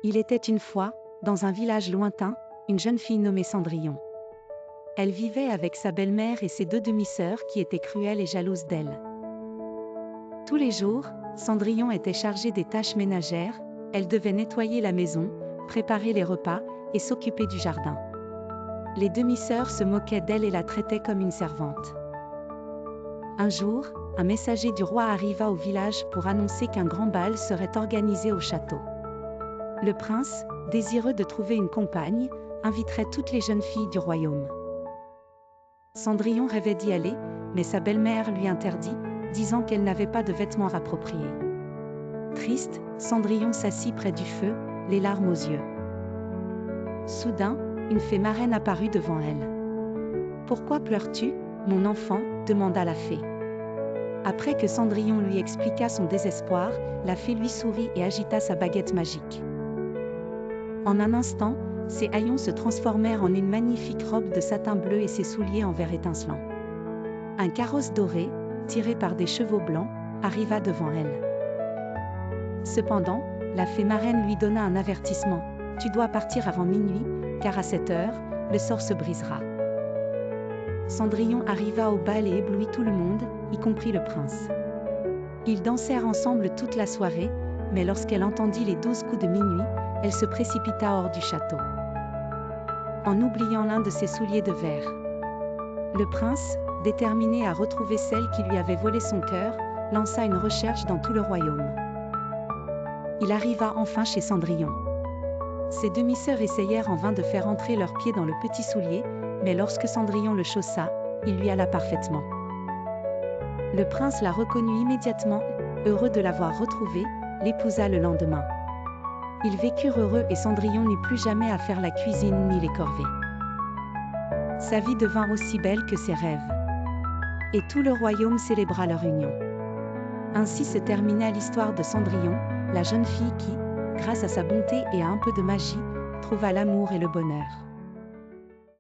Il était une fois, dans un village lointain, une jeune fille nommée Cendrillon. Elle vivait avec sa belle-mère et ses deux demi-sœurs qui étaient cruelles et jalouses d'elle. Tous les jours, Cendrillon était chargée des tâches ménagères, elle devait nettoyer la maison, préparer les repas et s'occuper du jardin. Les demi-sœurs se moquaient d'elle et la traitaient comme une servante. Un jour, un messager du roi arriva au village pour annoncer qu'un grand bal serait organisé au château. Le prince, désireux de trouver une compagne, inviterait toutes les jeunes filles du royaume. Cendrillon rêvait d'y aller, mais sa belle-mère lui interdit, disant qu'elle n'avait pas de vêtements appropriés. Triste, Cendrillon s'assit près du feu, les larmes aux yeux. Soudain, une fée marraine apparut devant elle. « Pourquoi pleures-tu, mon enfant ?» demanda la fée. Après que Cendrillon lui expliqua son désespoir, la fée lui sourit et agita sa baguette magique. En un instant, ses haillons se transformèrent en une magnifique robe de satin bleu et ses souliers en verre étincelant. Un carrosse doré, tiré par des chevaux blancs, arriva devant elle. Cependant, la fée marraine lui donna un avertissement. « Tu dois partir avant minuit, car à cette heure, le sort se brisera. » Cendrillon arriva au bal et éblouit tout le monde, y compris le prince. Ils dansèrent ensemble toute la soirée, mais lorsqu'elle entendit les 12 coups de minuit, elle se précipita hors du château, en oubliant l'un de ses souliers de verre. Le prince, déterminé à retrouver celle qui lui avait volé son cœur, lança une recherche dans tout le royaume. Il arriva enfin chez Cendrillon. Ses demi-sœurs essayèrent en vain de faire entrer leurs pieds dans le petit soulier, mais lorsque Cendrillon le chaussa, il lui alla parfaitement. Le prince la reconnut immédiatement, heureux de l'avoir retrouvée, l'épousa le lendemain. Ils vécurent heureux et Cendrillon n'eut plus jamais à faire la cuisine ni les corvées. Sa vie devint aussi belle que ses rêves. Et tout le royaume célébra leur union. Ainsi se termina l'histoire de Cendrillon, la jeune fille qui, grâce à sa bonté et à un peu de magie, trouva l'amour et le bonheur.